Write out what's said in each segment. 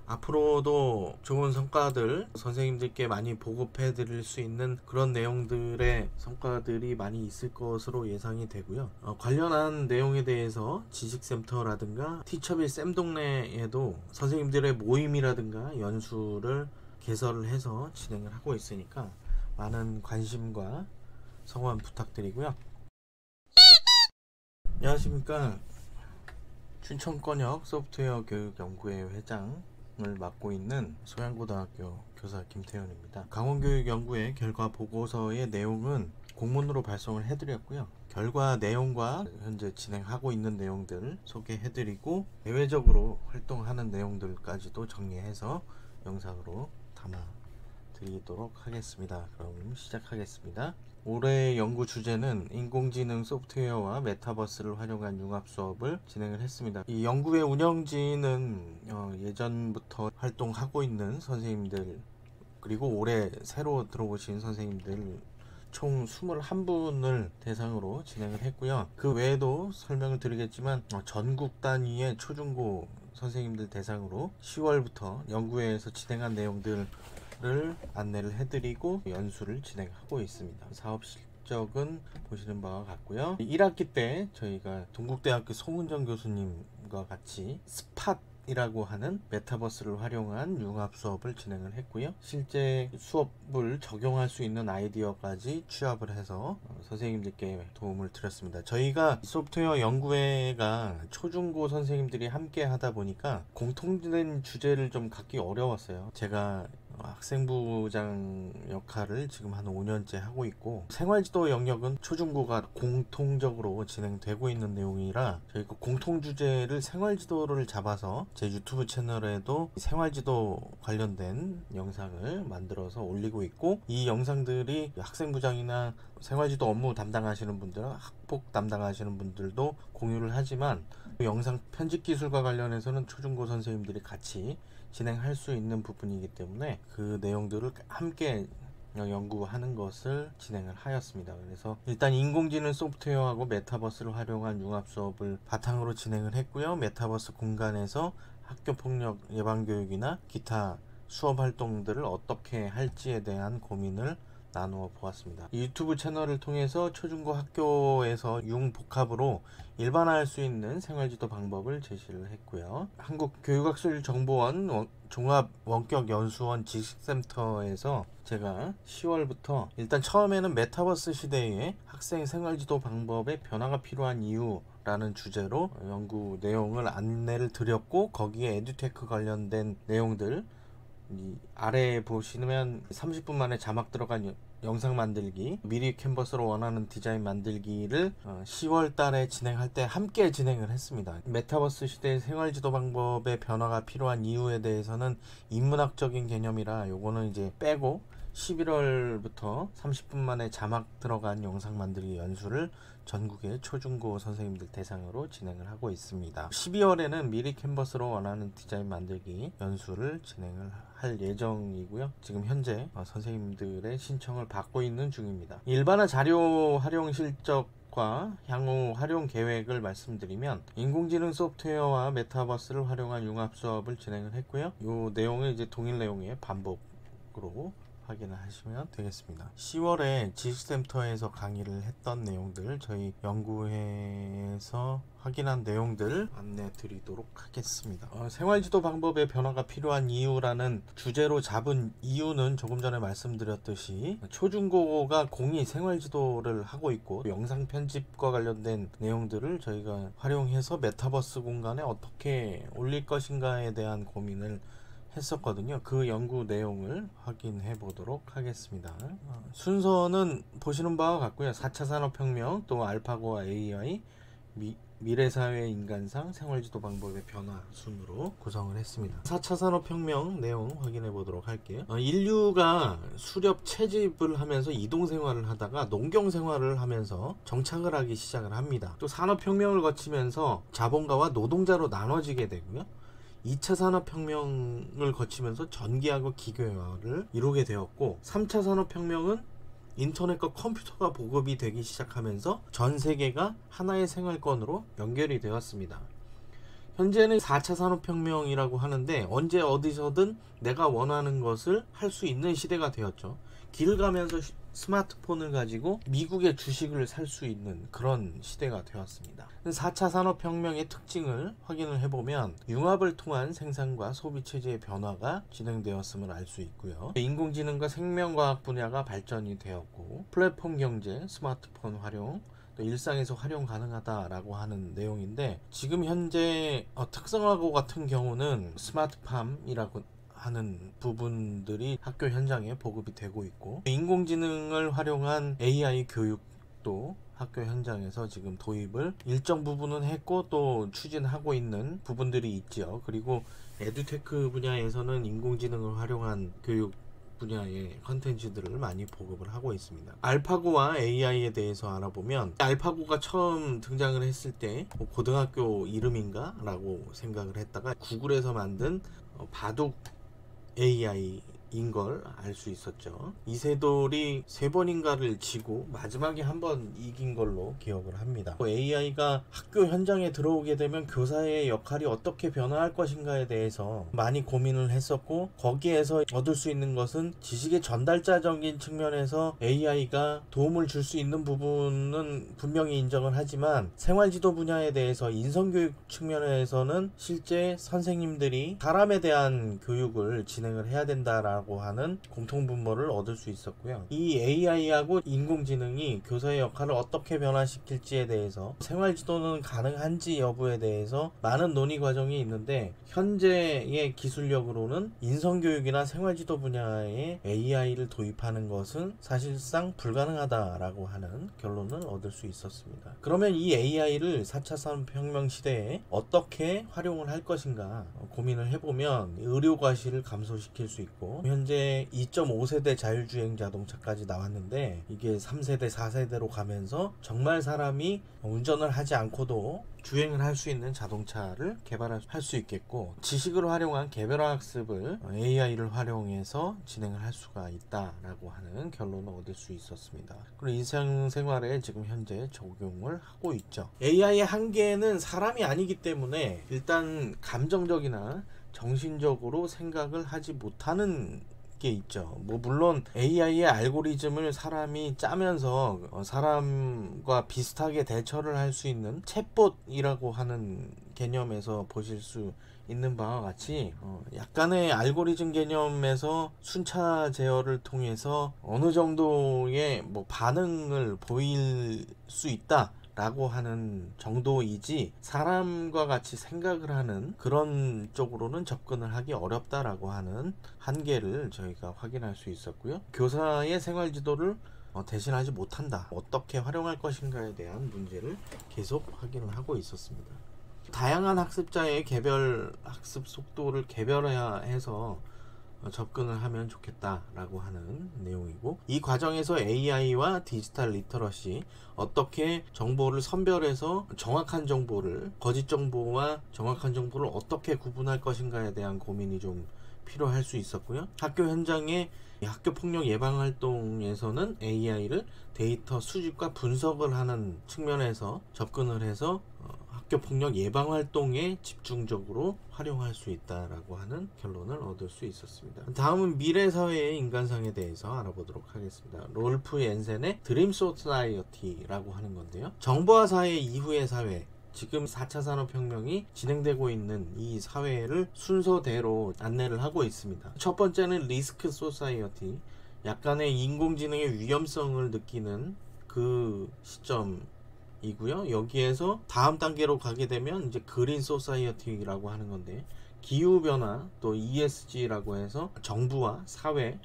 앞으로도 좋은 성과들 선생님들께 많이 보급해 드릴 수 있는 그런 내용들의 성과들이 많이 있을 것으로 예상이 되고요. 관련한 내용에 대해서 지식센터라든가 티처빌 쌤동네에도 선생님들의 모임이라든가 연수를 개설을 해서 진행을 하고 있으니까 많은 관심과 성원 부탁드리고요. 안녕하십니까. 춘천권역 소프트웨어 교육연구회 회장을 맡고 있는 소양고등학교 교사 김태현입니다. 강원교육연구회 결과 보고서의 내용은 공문으로 발송을 해드렸고요. 결과 내용과 현재 진행하고 있는 내용들 소개해드리고 대외적으로 활동하는 내용들까지도 정리해서 영상으로 담아드리도록 하겠습니다. 그럼 시작하겠습니다. 올해 연구 주제는 인공지능 소프트웨어와 메타버스를 활용한 융합 수업을 진행을 했습니다. 이 연구의 운영진은 예전부터 활동하고 있는 선생님들, 그리고 올해 새로 들어오신 선생님들 총 21분을 대상으로 진행을 했고요. 그 외에도 설명을 드리겠지만 전국 단위의 초중고 선생님들 대상으로 10월부터 연구회에서 진행한 내용들 안내를 해드리고 연수를 진행하고 있습니다. 사업 실적은 보시는 바와 같고요. 1학기 때 저희가 동국대학교 송은정 교수님과 같이 스팟이라고 하는 메타버스를 활용한 융합 수업을 진행을 했고요. 실제 수업을 적용할 수 있는 아이디어까지 취합을 해서 선생님들께 도움을 드렸습니다. 저희가 소프트웨어 연구회가 초중고 선생님들이 함께 하다 보니까 공통된 주제를 좀 갖기 어려웠어요. 제가 학생부장 역할을 지금 한 5년째 하고 있고, 생활지도 영역은 초중고가 공통적으로 진행되고 있는 내용이라 저희가 공통주제를 생활지도를 잡아서 제 유튜브 채널에도 생활지도 관련된 영상을 만들어서 올리고 있고, 이 영상들이 학생부장이나 생활지도 업무 담당하시는 분들, 학폭 담당하시는 분들도 공유를 하지만 영상 편집 기술과 관련해서는 초중고 선생님들이 같이 진행할 수 있는 부분이기 때문에 그 내용들을 함께 연구하는 것을 진행을 하였습니다. 그래서 일단 인공지능 소프트웨어하고 메타버스를 활용한 융합 수업을 바탕으로 진행을 했고요. 메타버스 공간에서 학교폭력 예방교육이나 기타 수업 활동들을 어떻게 할지에 대한 고민을 나누어 보았습니다. 유튜브 채널을 통해서 초중고 학교에서 융복합으로 일반화할 수 있는 생활지도 방법을 제시를 했고요. 한국교육학술정보원 종합원격연수원 지식센터에서 제가 10월부터 일단 처음에는 메타버스 시대에 학생 생활지도 방법에 변화가 필요한 이유 라는 주제로 연구 내용을 안내를 드렸고, 거기에 에듀테크 관련된 내용들, 이 아래에 보시면 30분 만에 자막 들어간 영상 만들기, 미리 캔버스로 원하는 디자인 만들기를 10월 달에 진행할 때 함께 진행을 했습니다. 메타버스 시대의 생활지도 방법의 변화가 필요한 이유에 대해서는 인문학적인 개념이라 요거는 이제 빼고 11월부터 30분 만에 자막 들어간 영상 만들기 연수를 전국의 초중고 선생님들 대상으로 진행을 하고 있습니다. 12월에는 미리 캔버스로 원하는 디자인 만들기 연수를 진행을 할 예정이고요. 지금 현재 선생님들의 신청을 받고 있는 중입니다. 일반화 자료 활용 실적과 향후 활용 계획을 말씀드리면, 인공지능 소프트웨어와 메타버스를 활용한 융합 수업을 진행을 했고요. 이 내용은 이제 동일 내용의 반복으로 확인을 하시면 되겠습니다. 10월에 지식센터에서 강의를 했던 내용들, 저희 연구회에서 확인한 내용들 안내 드리도록 하겠습니다. 생활지도 방법의 변화가 필요한 이유라는 주제로 잡은 이유는 조금 전에 말씀드렸듯이 초중고가 공이 생활지도를 하고 있고, 영상 편집과 관련된 내용들을 저희가 활용해서 메타버스 공간에 어떻게 올릴 것인가에 대한 고민을 했었거든요. 그 연구 내용을 확인해 보도록 하겠습니다. 순서는 보시는 바와 같고요. 4차 산업혁명, 또 알파고와 AI, 미래사회 인간상, 생활지도 방법의 변화 순으로 구성을 했습니다. 4차 산업혁명 내용 확인해 보도록 할게요. 인류가 수렵 채집을 하면서 이동생활을 하다가 농경생활을 하면서 정착을 하기 시작을 합니다. 또 산업혁명을 거치면서 자본가와 노동자로 나눠지게 되고요. 2차 산업혁명을 거치면서 전기하고 기계화를 이루게 되었고, 3차 산업혁명은 인터넷과 컴퓨터가 보급이 되기 시작하면서 전 세계가 하나의 생활권으로 연결이 되었습니다. 현재는 4차 산업혁명이라고 하는데 언제 어디서든 내가 원하는 것을 할 수 있는 시대가 되었죠. 길 가면서 스마트폰을 가지고 미국의 주식을 살 수 있는 그런 시대가 되었습니다. 4차 산업혁명의 특징을 확인을 해보면 융합을 통한 생산과 소비체제의 변화가 진행되었음을 알 수 있고요. 인공지능과 생명과학 분야가 발전이 되었고 플랫폼 경제, 스마트폰 활용, 일상에서 활용 가능하다라고 하는 내용인데, 지금 현재 특성화고 같은 경우는 스마트팜이라고 하는 부분들이 학교 현장에 보급이 되고 있고, 인공지능을 활용한 AI 교육도 학교 현장에서 지금 도입을 일정 부분은 했고 또 추진하고 있는 부분들이 있죠. 그리고 에듀테크 분야에서는 인공지능을 활용한 교육 분야의 컨텐츠들을 많이 보급을 하고 있습니다. 알파고와 AI에 대해서 알아보면, 알파고가 처음 등장을 했을 때 고등학교 이름인가 라고 생각을 했다가 구글에서 만든 바둑 AI인 걸 알 수 있었죠. 이세돌이 3번인가를 지고 마지막에 한 번 이긴 걸로 기억을 합니다. AI가 학교 현장에 들어오게 되면 교사의 역할이 어떻게 변화할 것인가에 대해서 많이 고민을 했었고, 거기에서 얻을 수 있는 것은 지식의 전달자적인 측면에서 AI가 도움을 줄 수 있는 부분은 분명히 인정을 하지만, 생활지도 분야에 대해서 인성교육 측면에서는 실제 선생님들이 사람에 대한 교육을 진행을 해야 된다라고 하는 공통분모를 얻을 수 있었고요. 이 AI하고 인공지능이 교사의 역할을 어떻게 변화시킬지에 대해서, 생활지도는 가능한지 여부에 대해서 많은 논의 과정이 있는데, 현재의 기술력으로는 인성교육이나 생활지도 분야에 AI를 도입하는 것은 사실상 불가능하다라고 하는 결론을 얻을 수 있었습니다. 그러면 이 AI를 4차 산업혁명 시대에 어떻게 활용을 할 것인가 고민을 해보면, 의료과실을 감소시킬 수 있고, 현재 2.5세대 자율주행 자동차까지 나왔는데 이게 3세대 4세대로 가면서 정말 사람이 운전을 하지 않고도 주행을 할 수 있는 자동차를 개발할 수 있겠고, 지식을 활용한 개별학습을 AI를 활용해서 진행을 할 수가 있다라고 하는 결론을 얻을 수 있었습니다. 그리고 일상생활에 지금 현재 적용을 하고 있죠. AI의 한계는 사람이 아니기 때문에 일단 감정적이나 정신적으로 생각을 하지 못하는 게 있죠. 물론 AI의 알고리즘을 사람이 짜면서 사람과 비슷하게 대처를 할 수 있는 챗봇이라고 하는 개념에서 보실 수 있는 바와 같이 약간의 알고리즘 개념에서 순차 제어를 통해서 어느 정도의 반응을 보일 수 있다 라고 하는 정도이지, 사람과 같이 생각을 하는 그런 쪽으로는 접근을 하기 어렵다라고 하는 한계를 저희가 확인할 수 있었고요. 교사의 생활지도를 대신하지 못한다, 어떻게 활용할 것인가에 대한 문제를 계속 확인을 하고 있었습니다. 다양한 학습자의 개별 학습 속도를 개별화해서 접근을 하면 좋겠다라고 하는 내용이고, 이 과정에서 AI와 디지털 리터러시, 어떻게 정보를 선별해서 정확한 정보를, 거짓 정보와 정확한 정보를 어떻게 구분할 것인가에 대한 고민이 좀 필요할 수 있었고요. 학교 현장의 학교폭력 예방 활동에서는 AI를 데이터 수집과 분석을 하는 측면에서 접근을 해서 학교폭력 예방 활동에 집중적으로 활용할 수 있다라고 하는 결론을 얻을 수 있었습니다. 다음은 미래 사회의 인간상에 대해서 알아보도록 하겠습니다. 롤프 옌센의 드림 소사이어티라고 하는 건데요. 정보화 사회 이후의 사회, 지금 4차 산업혁명이 진행되고 있는 이 사회를 순서대로 안내를 하고 있습니다. 첫 번째는 리스크 소사이어티, 약간의 인공지능의 위험성을 느끼는 그 시점 이고요. 여기에서 다음 단계로 가게 되면 이제 그린 소사이어티라고 하는 건데, 기후변화 또 ESG라고 해서 정부와 사회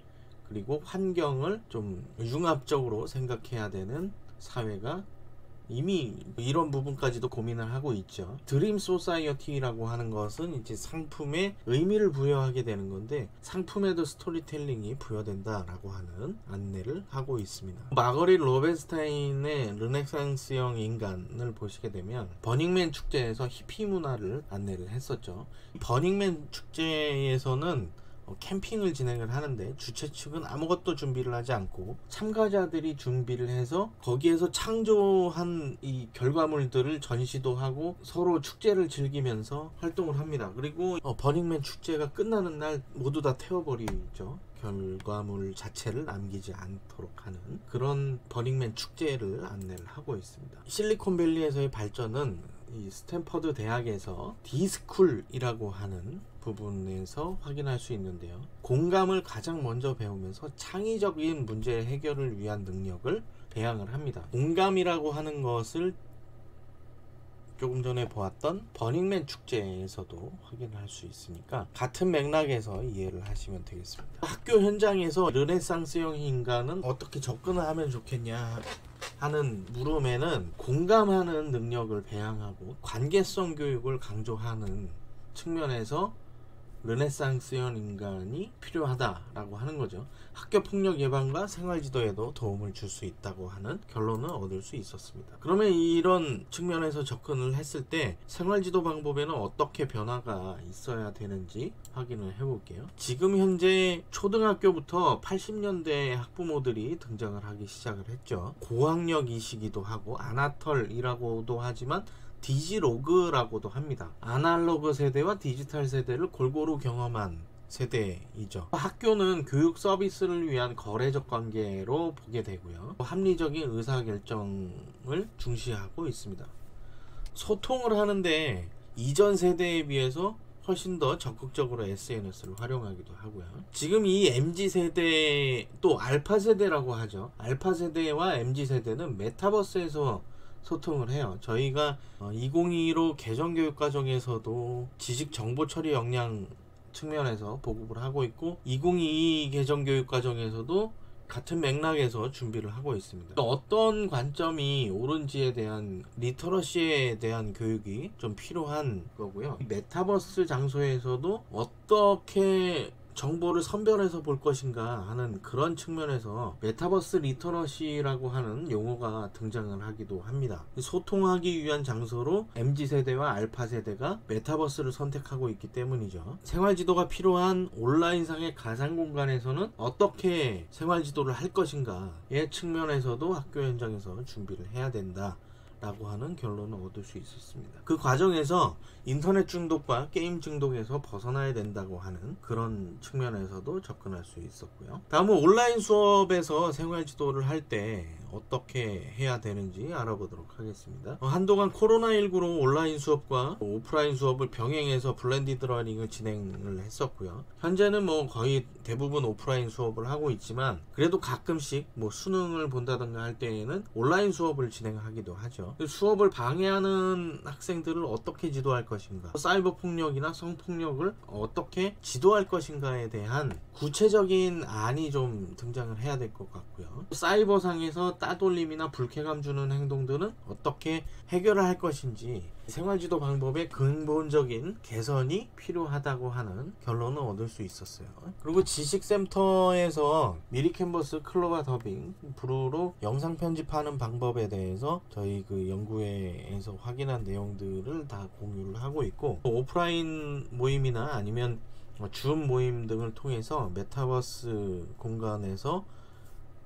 그리고 환경을 좀 융합적으로 생각해야 되는 사회가 이미 이런 부분까지도 고민을 하고 있죠. 드림 소사이어티라고 하는 것은 이제 상품에 의미를 부여하게 되는 건데, 상품에도 스토리텔링이 부여된다라고 하는 안내를 하고 있습니다. 마거릿 로벤스타인의 르네상스형 인간을 보시게 되면 버닝맨 축제에서 히피 문화를 안내를 했었죠. 버닝맨 축제에서는 캠핑을 진행을 하는데 주최 측은 아무것도 준비를 하지 않고 참가자들이 준비를 해서 거기에서 창조한 이 결과물들을 전시도 하고 서로 축제를 즐기면서 활동을 합니다. 그리고 버닝맨 축제가 끝나는 날 모두 다 태워버리죠. 결과물 자체를 남기지 않도록 하는 그런 버닝맨 축제를 안내를 하고 있습니다. 실리콘밸리에서의 발전은 이 스탠퍼드 대학에서 디스쿨이라고 하는 부분에서 확인할 수 있는데요. 공감을 가장 먼저 배우면서 창의적인 문제 해결을 위한 능력을 배양을 합니다. 공감이라고 하는 것을 조금 전에 보았던 버닝맨 축제에서도 확인할 수 있으니까 같은 맥락에서 이해를 하시면 되겠습니다. 학교 현장에서 르네상스형 인간은 어떻게 접근을 하면 좋겠냐 하는 물음에는 공감하는 능력을 배양하고 관계성 교육을 강조하는 측면에서 르네상스형 인간이 필요하다라고 하는 거죠. 학교 폭력 예방과 생활지도에도 도움을 줄 수 있다고 하는 결론을 얻을 수 있었습니다. 그러면 이런 측면에서 접근을 했을 때 생활지도 방법에는 어떻게 변화가 있어야 되는지 확인을 해볼게요. 지금 현재 초등학교부터 80년대 학부모들이 등장을 하기 시작을 했죠. 고학력이시기도 하고 아나털이라고도 하지만 디지로그라고도 합니다. 아날로그 세대와 디지털 세대를 골고루 경험한 세대이죠. 학교는 교육 서비스를 위한 거래적 관계로 보게 되고요. 합리적인 의사결정을 중시하고 있습니다. 소통을 하는데 이전 세대에 비해서 훨씬 더 적극적으로 SNS를 활용하기도 하고요. 지금 이 MZ세대 또 알파세대라고 하죠. 알파세대와 MZ세대는 메타버스에서 소통을 해요. 저희가 2022로 개정교육과정에서도 지식정보처리 역량 측면에서 보급을 하고 있고 2022 개정교육과정에서도 같은 맥락에서 준비를 하고 있습니다. 어떤 관점이 옳은지에 대한 리터러시에 대한 교육이 좀 필요한 거고요. 메타버스 장소에서도 어떻게 정보를 선별해서 볼 것인가 하는 그런 측면에서 메타버스 리터러시라고 하는 용어가 등장을 하기도 합니다. 소통하기 위한 장소로 MZ세대와 알파세대가 메타버스를 선택하고 있기 때문이죠. 생활지도가 필요한 온라인상의 가상공간에서는 어떻게 생활지도를 할 것인가의 측면에서도 학교 현장에서 준비를 해야 된다 라고 하는 결론을 얻을 수 있었습니다. 그 과정에서 인터넷 중독과 게임 중독에서 벗어나야 된다고 하는 그런 측면에서도 접근할 수 있었고요. 다음은 온라인 수업에서 생활지도를 할 때 어떻게 해야 되는지 알아보도록 하겠습니다. 한동안 코로나19로 온라인 수업과 오프라인 수업을 병행해서 블렌디드 러닝을 진행을 했었고요. 현재는 거의 대부분 오프라인 수업을 하고 있지만 그래도 가끔씩 수능을 본다든가 할 때에는 온라인 수업을 진행하기도 하죠. 수업을 방해하는 학생들을 어떻게 지도할 것인가, 사이버 폭력이나 성폭력을 어떻게 지도할 것인가에 대한 구체적인 안이 좀 등장을 해야 될 것 같고요. 사이버상에서 따돌림이나 불쾌감 주는 행동들은 어떻게 해결을 할 것인지 생활지도 방법의 근본적인 개선이 필요하다고 하는 결론을 얻을 수 있었어요. 그리고 지식센터에서 미리 캔버스, 클로바 더빙, 브루로 영상 편집하는 방법에 대해서 저희 그 연구회에서 확인한 내용들을 다 공유를 하고 있고, 오프라인 모임이나 아니면 줌 모임 등을 통해서 메타버스 공간에서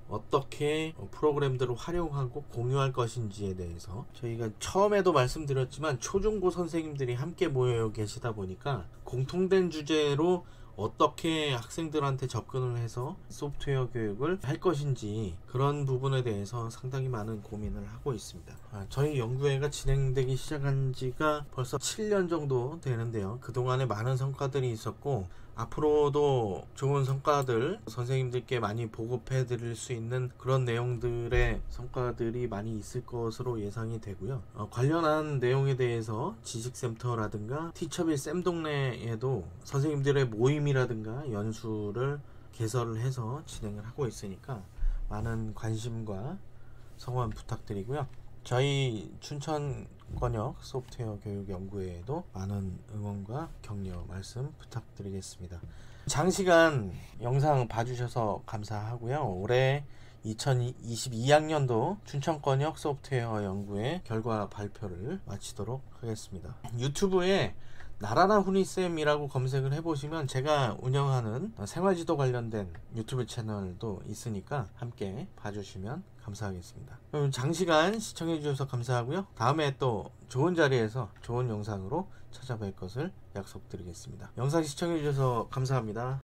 어떻게 프로그램들을 활용하고 공유할 것인지에 대해서 저희가 처음에도 말씀드렸지만 초중고 선생님들이 함께 모여 계시다 보니까 공통된 주제로 어떻게 학생들한테 접근을 해서 소프트웨어 교육을 할 것인지 그런 부분에 대해서 상당히 많은 고민을 하고 있습니다. 저희 연구회가 진행되기 시작한 지가 벌써 7년 정도 되는데요. 그동안에 많은 성과들이 있었고 앞으로도 좋은 성과들 선생님들께 많이 보급해 드릴 수 있는 그런 내용들의 성과들이 많이 있을 것으로 예상이 되고요. 관련한 내용에 대해서 지식센터라든가 티처빌 쌤동네에도 선생님들의 모임이라든가 연수를 개설을 해서 진행을 하고 있으니까 많은 관심과 성원 부탁드리고요. 저희 춘천권역 소프트웨어 교육연구회에도 많은 응원과 격려 말씀 부탁드리겠습니다. 장시간 영상 봐주셔서 감사하고요. 올해 2022학년도 춘천권역 소프트웨어 연구회 결과 발표를 마치도록 하겠습니다. 유튜브에 나라라 훈이쌤이라고 검색을 해보시면 제가 운영하는 생활지도 관련된 유튜브 채널도 있으니까 함께 봐주시면 감사하겠습니다. 그럼 장시간 시청해주셔서 감사하고요. 다음에 또 좋은 자리에서 좋은 영상으로 찾아뵐 것을 약속드리겠습니다. 영상 시청해주셔서 감사합니다.